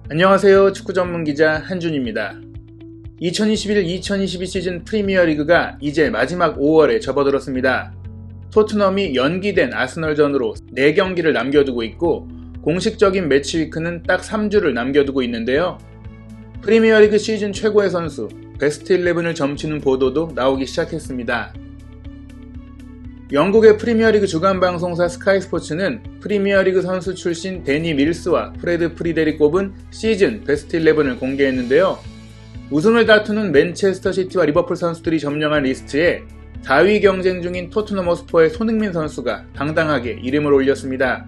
안녕하세요. 축구 전문 기자 한준입니다. 2021-2022 시즌 프리미어리그가 이제 마지막 5월에 접어들었습니다. 토트넘이 연기된 아스널전으로 4경기를 남겨두고 있고 공식적인 매치위크는 딱 3주를 남겨두고 있는데요. 프리미어리그 시즌 최고의 선수 베스트 11을 점치는 보도도 나오기 시작했습니다. 영국의 프리미어리그 주간 방송사 스카이 스포츠는 프리미어리그 선수 출신 데니 밀스와 프레드 프리델이 꼽은 시즌 베스트 11을 공개했는데요. 우승을 다투는 맨체스터 시티와 리버풀 선수들이 점령한 리스트에 4위 경쟁 중인 토트넘 허스퍼의 손흥민 선수가 당당하게 이름을 올렸습니다.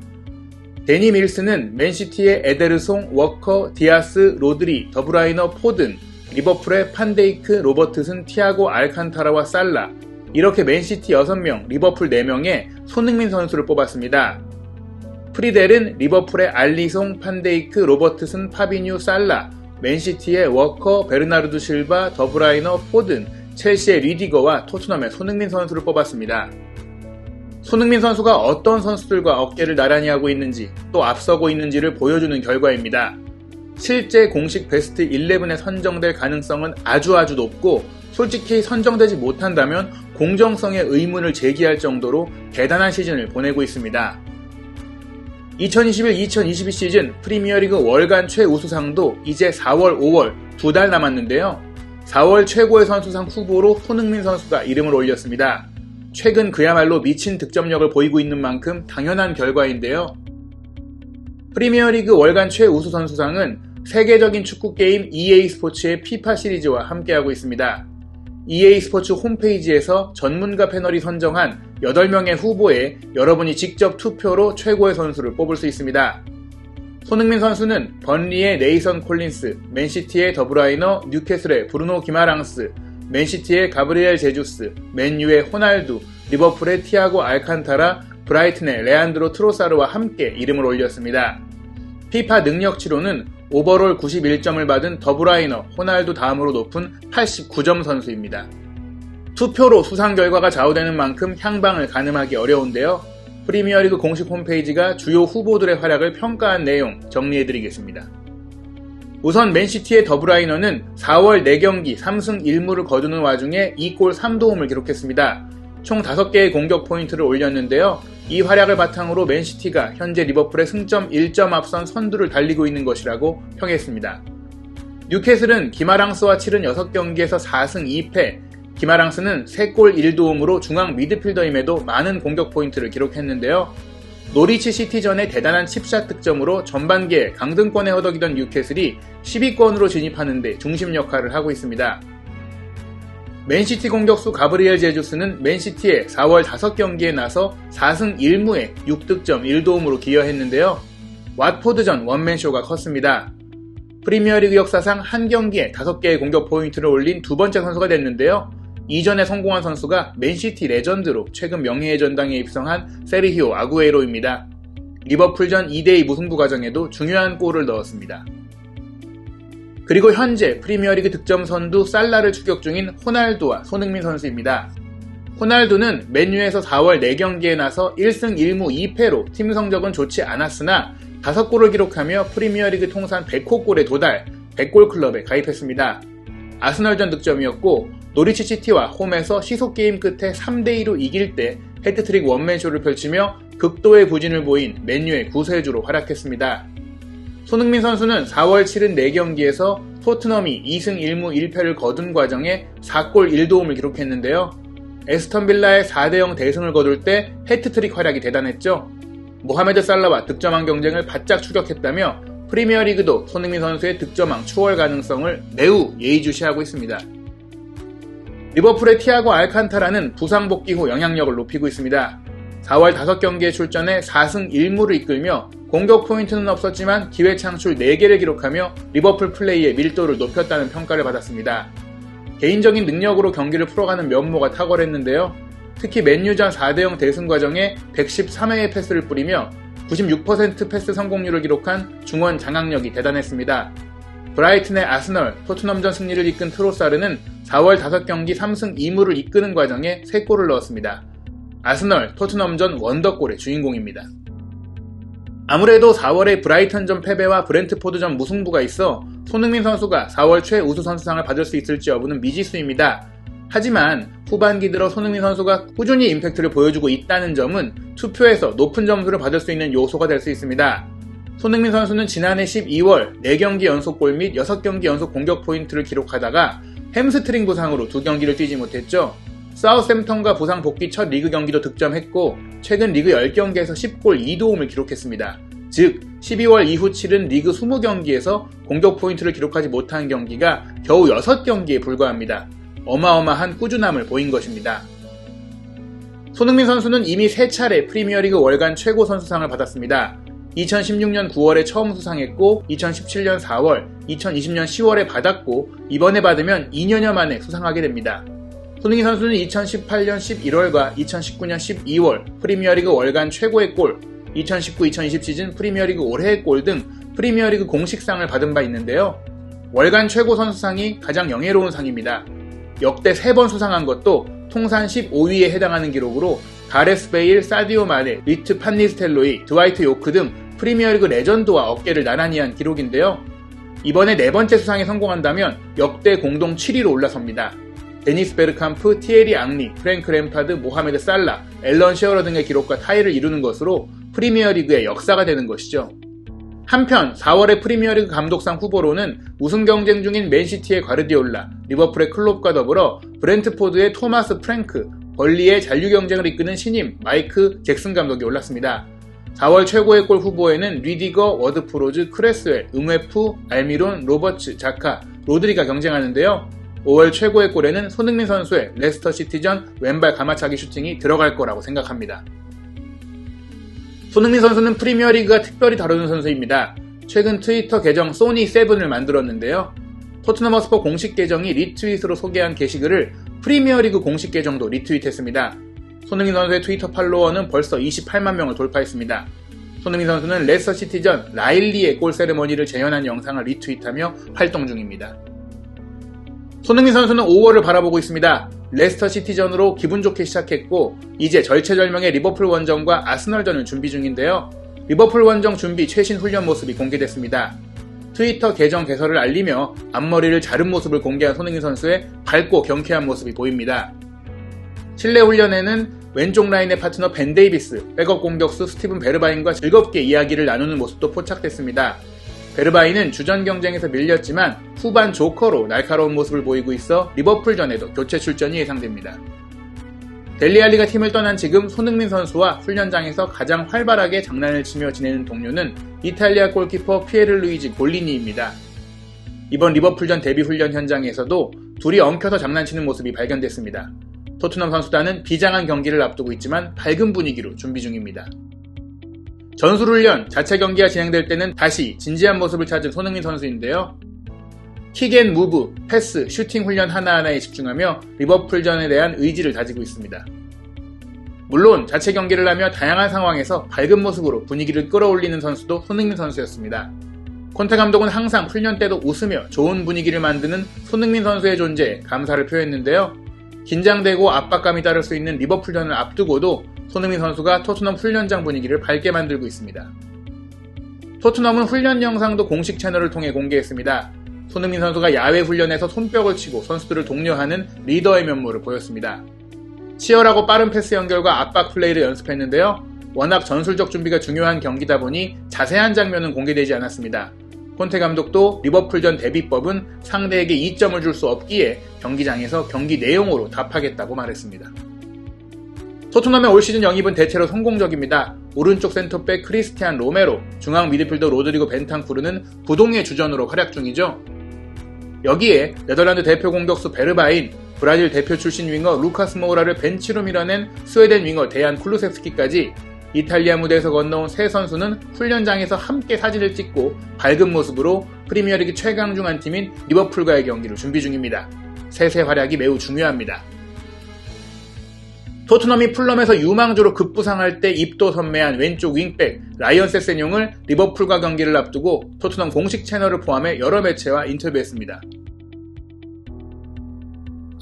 데니 밀스는 맨시티의 에데르송, 워커, 디아스, 로드리, 더브라이너, 포든, 리버풀의 판데이크, 로버트슨, 티아고, 알칸타라와 살라, 이렇게 맨시티 6명, 리버풀 4명에 손흥민 선수를 뽑았습니다. 프리델은 리버풀의 알리송, 판데이크, 로버트슨, 파비뉴, 살라, 맨시티의 워커, 베르나르도 실바, 더브라이너, 포든, 첼시의 리디거와 토트넘의 손흥민 선수를 뽑았습니다. 손흥민 선수가 어떤 선수들과 어깨를 나란히 하고 있는지 또 앞서고 있는지를 보여주는 결과입니다. 실제 공식 베스트 11에 선정될 가능성은 아주 높고 솔직히 선정되지 못한다면 공정성의 의문을 제기할 정도로 대단한 시즌을 보내고 있습니다. 2021-2022 시즌 프리미어리그 월간 최우수상도 이제 4월, 5월 2달 남았는데요. 4월 최고의 선수상 후보로 손흥민 선수가 이름을 올렸습니다. 최근 그야말로 미친 득점력을 보이고 있는 만큼 당연한 결과인데요. 프리미어리그 월간 최우수 선수상은 세계적인 축구 게임 EA 스포츠의 피파 시리즈와 함께하고 있습니다. EA 스포츠 홈페이지에서 전문가 패널이 선정한 8명의 후보에 여러분이 직접 투표로 최고의 선수를 뽑을 수 있습니다. 손흥민 선수는 번리의 네이선 콜린스, 맨시티의 더브라이너, 뉴캐슬의 브루노 기마랑스, 맨시티의 가브리엘 제주스, 맨유의 호날두, 리버풀의 티아고 알칸타라, 브라이튼의 레안드로 트로사르와 함께 이름을 올렸습니다. 피파 능력치로는 오버롤 91점을 받은 더브라이너, 호날두 다음으로 높은 89점 선수입니다. 투표로 수상 결과가 좌우되는 만큼 향방을 가늠하기 어려운데요. 프리미어리그 공식 홈페이지가 주요 후보들의 활약을 평가한 내용 정리해드리겠습니다. 우선 맨시티의 더브라이너는 4월 4경기 3승 1무를 거두는 와중에 2골 3도움을 기록했습니다. 총 5개의 공격 포인트를 올렸는데요. 이 활약을 바탕으로 맨시티가 현재 리버풀의 승점 1점 앞선 선두를 달리고 있는 것이라고 평했습니다. 뉴캐슬은 기마랑스와 치른 6경기에서 4승 2패, 기마랑스는 3골 1도움으로 중앙 미드필더임에도 많은 공격 포인트를 기록했는데요. 노리치 시티전의 대단한 칩샷 득점으로 전반기에 강등권에 허덕이던 뉴캐슬이 10위권으로 진입하는 데 중심 역할을 하고 있습니다. 맨시티 공격수 가브리엘 제주스는 맨시티의 4월 5경기에 나서 4승 1무에 6득점 1도움으로 기여했는데요. 왓포드전 원맨쇼가 컸습니다. 프리미어리그 역사상 한 경기에 5개의 공격 포인트를 올린 두 번째 선수가 됐는데요. 이전에 성공한 선수가 맨시티 레전드로 최근 명예의 전당에 입성한 세르히오 아구에로입니다. 리버풀전 2대2 무승부 과정에도 중요한 골을 넣었습니다. 그리고 현재 프리미어리그 득점 선두 살라를 추격 중인 호날두와 손흥민 선수입니다. 호날두는 맨유에서 4월 4경기에 나서 1승 1무 2패로 팀 성적은 좋지 않았으나 5골을 기록하며 프리미어리그 통산 100호 골에 도달, 100골 클럽에 가입했습니다. 아스널전 득점이었고 노리치 시티와 홈에서 시속 게임 끝에 3대2로 이길 때 해트트릭 원맨쇼를 펼치며 극도의 부진을 보인 맨유의 구세주로 활약했습니다. 손흥민 선수는 4월 치른 4경기에서 토트넘이 2승 1무 1패를 거둔 과정에 4골 1도움을 기록했는데요. 에스턴 빌라의 4대0 대승을 거둘 때 해트트릭 활약이 대단했죠. 모하메드 살라와 득점왕 경쟁을 바짝 추격했다며 프리미어리그도 손흥민 선수의 득점왕 추월 가능성을 매우 예의주시하고 있습니다. 리버풀의 티아고 알칸타라는 부상 복귀 후 영향력을 높이고 있습니다. 4월 5경기에 출전해 4승 1무를 이끌며 공격 포인트는 없었지만 기회 창출 4개를 기록하며 리버풀 플레이의 밀도를 높였다는 평가를 받았습니다. 개인적인 능력으로 경기를 풀어가는 면모가 탁월했는데요. 특히 맨유전 4대0 대승 과정에 113회의 패스를 뿌리며 96% 패스 성공률을 기록한 중원 장악력이 대단했습니다. 브라이튼의 아스널, 토트넘전 승리를 이끈 트로사르는 4월 5경기 3승 2무를 이끄는 과정에 3골을 넣었습니다. 아스널, 토트넘전 원더골의 주인공입니다. 아무래도 4월에 브라이턴전 패배와 브렌트포드전 무승부가 있어 손흥민 선수가 4월 최우수 선수상을 받을 수 있을지 여부는 미지수입니다. 하지만 후반기 들어 손흥민 선수가 꾸준히 임팩트를 보여주고 있다는 점은 투표에서 높은 점수를 받을 수 있는 요소가 될 수 있습니다. 손흥민 선수는 지난해 12월 4경기 연속 골 및 6경기 연속 공격 포인트를 기록하다가 햄스트링 부상으로 2경기를 뛰지 못했죠. 사우샘턴과 부상 복귀 첫 리그 경기도 득점했고 최근 리그 10경기에서 10골 2도움을 기록했습니다. 즉 12월 이후 치른 리그 20경기에서 공격 포인트를 기록하지 못한 경기가 겨우 6경기에 불과합니다. 어마어마한 꾸준함을 보인 것입니다. 손흥민 선수는 이미 3차례 프리미어리그 월간 최고 선수상을 받았습니다. 2016년 9월에 처음 수상했고 2017년 4월, 2020년 10월에 받았고 이번에 받으면 2년여 만에 수상하게 됩니다. 손흥민 선수는 2018년 11월과 2019년 12월 프리미어리그 월간 최고의 골, 2019-2020 시즌 프리미어리그 올해의 골 등 프리미어리그 공식상을 받은 바 있는데요. 월간 최고 선수상이 가장 영예로운 상입니다. 역대 3번 수상한 것도 통산 15위에 해당하는 기록으로 가레스 베일, 사디오 마네, 리트 판니스텔로이, 드와이트 요크 등 프리미어리그 레전드와 어깨를 나란히 한 기록인데요. 이번에 4번째 수상에 성공한다면 역대 공동 7위로 올라섭니다. 데니스 베르캄프, 티에리 앙리, 프랭크 램파드, 모하메드 살라, 앨런 셰어러 등의 기록과 타이를 이루는 것으로 프리미어리그의 역사가 되는 것이죠. 한편 4월의 프리미어리그 감독상 후보로는 우승 경쟁 중인 맨시티의 과르디올라, 리버풀의 클롭과 더불어 브렌트포드의 토마스 프랭크, 벌리의 잔류 경쟁을 이끄는 신임 마이크 잭슨 감독이 올랐습니다. 4월 최고의 골 후보에는 리디거, 워드프로즈, 크레스웰, 응웨프, 알미론, 로버츠, 자카, 로드리가 경쟁하는데요. 5월 최고의 골에는 손흥민 선수의 레스터 시티전 왼발 가마차기 슈팅이 들어갈 거라고 생각합니다. 손흥민 선수는 프리미어리그가 특별히 다루는 선수입니다. 최근 트위터 계정 소니7을 만들었는데요. 토트넘 허스퍼 공식 계정이 리트윗으로 소개한 게시글을 프리미어리그 공식 계정도 리트윗했습니다. 손흥민 선수의 트위터 팔로워는 벌써 28만 명을 돌파했습니다. 손흥민 선수는 레스터 시티전 라일리의 골 세레머니를 재현한 영상을 리트윗하며 활동 중입니다. 손흥민 선수는 5월을 바라보고 있습니다. 레스터 시티전으로 기분 좋게 시작했고 이제 절체절명의 리버풀 원정과 아스널전을 준비 중인데요. 리버풀 원정 준비 최신 훈련 모습이 공개됐습니다. 트위터 계정 개설을 알리며 앞머리를 자른 모습을 공개한 손흥민 선수의 밝고 경쾌한 모습이 보입니다. 실내 훈련에는 왼쪽 라인의 파트너 벤 데이비스, 백업 공격수 스티븐 베르바인과 즐겁게 이야기를 나누는 모습도 포착됐습니다. 베르바인은 주전 경쟁에서 밀렸지만 후반 조커로 날카로운 모습을 보이고 있어 리버풀전에도 교체 출전이 예상됩니다. 델리알리가 팀을 떠난 지금 손흥민 선수와 훈련장에서 가장 활발하게 장난을 치며 지내는 동료는 이탈리아 골키퍼 피에르 루이지 골리니입니다. 이번 리버풀전 데뷔 훈련 현장에서도 둘이 엉켜서 장난치는 모습이 발견됐습니다. 토트넘 선수단은 비장한 경기를 앞두고 있지만 밝은 분위기로 준비 중입니다. 전술훈련, 자체 경기가 진행될 때는 다시 진지한 모습을 찾은 손흥민 선수인데요. 킥앤무브, 패스, 슈팅 훈련 하나하나에 집중하며 리버풀전에 대한 의지를 다지고 있습니다. 물론 자체 경기를 하며 다양한 상황에서 밝은 모습으로 분위기를 끌어올리는 선수도 손흥민 선수였습니다. 콘테 감독은 항상 훈련 때도 웃으며 좋은 분위기를 만드는 손흥민 선수의 존재에 감사를 표했는데요. 긴장되고 압박감이 따를 수 있는 리버풀전을 앞두고도 손흥민 선수가 토트넘 훈련장 분위기를 밝게 만들고 있습니다. 토트넘은 훈련 영상도 공식 채널을 통해 공개했습니다. 손흥민 선수가 야외 훈련에서 손뼉을 치고 선수들을 독려하는 리더의 면모를 보였습니다. 치열하고 빠른 패스 연결과 압박 플레이를 연습했는데요. 워낙 전술적 준비가 중요한 경기다 보니 자세한 장면은 공개되지 않았습니다. 콘테 감독도 리버풀전 대비법은 상대에게 이점을 줄 수 없기에 경기장에서 경기 내용으로 답하겠다고 말했습니다. 토트넘의 올 시즌 영입은 대체로 성공적입니다. 오른쪽 센터백 크리스티안 로메로, 중앙 미드필더 로드리고 벤탄쿠르는 부동의 주전으로 활약 중이죠. 여기에 네덜란드 대표 공격수 베르바인, 브라질 대표 출신 윙어 루카스 모우라를 벤치로 밀어낸 스웨덴 윙어 데얀 쿨루세프스키까지 이탈리아 무대에서 건너온 세 선수는 훈련장에서 함께 사진을 찍고 밝은 모습으로 프리미어리그 최강 중 한 팀인 리버풀과의 경기를 준비 중입니다. 셋의 활약이 매우 중요합니다. 토트넘이 풀럼에서 유망주로 급부상할 때 입도 선매한 왼쪽 윙백 라이언 세세뇽을 리버풀과 경기를 앞두고 토트넘 공식 채널을 포함해 여러 매체와 인터뷰했습니다.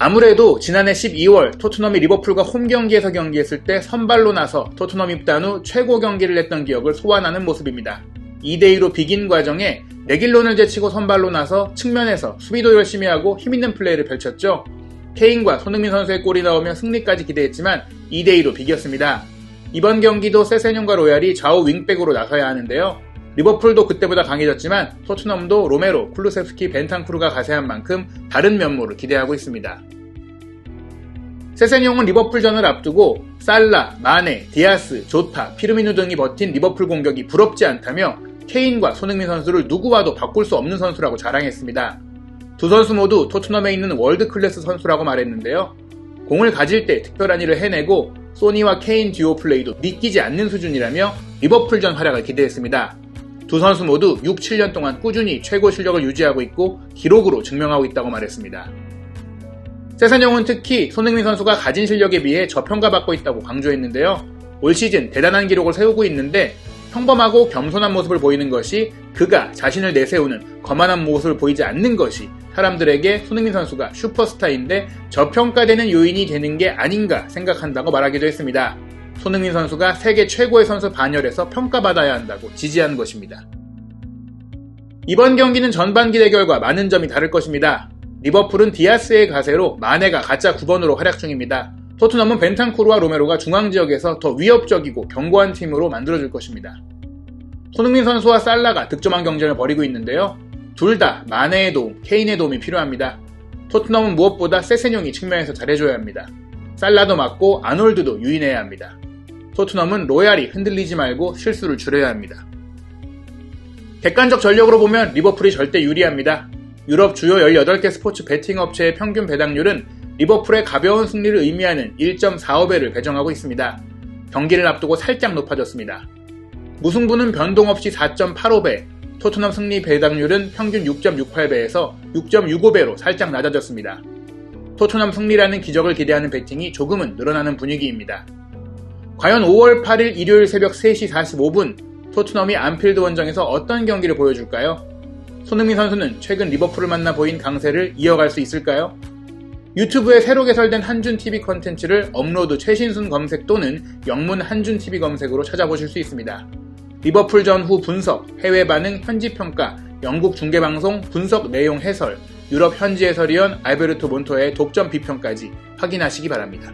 아무래도 지난해 12월 토트넘이 리버풀과 홈 경기에서 경기했을 때 선발로 나서 토트넘 입단 후 최고 경기를 했던 기억을 소환하는 모습입니다. 2대2로 비긴 과정에 레길론을 제치고 선발로 나서 측면에서 수비도 열심히 하고 힘있는 플레이를 펼쳤죠. 케인과 손흥민 선수의 골이 나오며 승리까지 기대했지만 2대2로 비겼습니다. 이번 경기도 세세뇽과 로얄이 좌우 윙백으로 나서야 하는데요. 리버풀도 그때보다 강해졌지만 토트넘도 로메로, 쿨루세프스키, 벤탄쿠르가 가세한 만큼 다른 면모를 기대하고 있습니다. 세세뇽은 리버풀전을 앞두고 살라, 마네, 디아스, 조타, 피르미누 등이 버틴 리버풀 공격이 부럽지 않다며 케인과 손흥민 선수를 누구와도 바꿀 수 없는 선수라고 자랑했습니다. 두 선수 모두 토트넘에 있는 월드클래스 선수라고 말했는데요. 공을 가질 때 특별한 일을 해내고 소니와 케인 듀오 플레이도 믿기지 않는 수준이라며 리버풀전 활약을 기대했습니다. 두 선수 모두 6, 7년 동안 꾸준히 최고 실력을 유지하고 있고 기록으로 증명하고 있다고 말했습니다. 세세뇽은 특히 손흥민 선수가 가진 실력에 비해 저평가받고 있다고 강조했는데요. 올 시즌 대단한 기록을 세우고 있는데 평범하고 겸손한 모습을 보이는 것이 그가 자신을 내세우는 거만한 모습을 보이지 않는 것이 사람들에게 손흥민 선수가 슈퍼스타인데 저평가되는 요인이 되는 게 아닌가 생각한다고 말하기도 했습니다. 손흥민 선수가 세계 최고의 선수 반열에서 평가받아야 한다고 지지한 것입니다. 이번 경기는 전반기 대결과 많은 점이 다를 것입니다. 리버풀은 디아스의 가세로 마네가 가짜 9번으로 활약 중입니다. 토트넘은 벤탄쿠르와 로메로가 중앙지역에서 더 위협적이고 견고한 팀으로 만들어줄 것입니다. 손흥민 선수와 살라가 득점왕 경쟁을 벌이고 있는데요. 둘 다 마네의 도움, 케인의 도움이 필요합니다. 토트넘은 무엇보다 세세뇽이 측면에서 잘해줘야 합니다. 살라도 맞고 아놀드도 유인해야 합니다. 토트넘은 로얄이 흔들리지 말고 실수를 줄여야 합니다. 객관적 전력으로 보면 리버풀이 절대 유리합니다. 유럽 주요 18개 스포츠 베팅 업체의 평균 배당률은 리버풀의 가벼운 승리를 의미하는 1.45배를 배정하고 있습니다. 경기를 앞두고 살짝 높아졌습니다. 무승부는 변동 없이 4.85배, 토트넘 승리 배당률은 평균 6.68배에서 6.65배로 살짝 낮아졌습니다. 토트넘 승리라는 기적을 기대하는 베팅이 조금은 늘어나는 분위기입니다. 과연 5월 8일 일요일 새벽 3시 45분 토트넘이 안필드 원정에서 어떤 경기를 보여줄까요? 손흥민 선수는 최근 리버풀을 만나 보인 강세를 이어갈 수 있을까요? 유튜브에 새로 개설된 한준TV 컨텐츠를 업로드 최신순 검색 또는 영문 한준TV 검색으로 찾아보실 수 있습니다. 리버풀 전후 분석, 해외 반응, 현지 평가, 영국 중계방송, 분석 내용 해설, 유럽 현지 해설위원 알베르토 몬토의 독점 비평까지 확인하시기 바랍니다.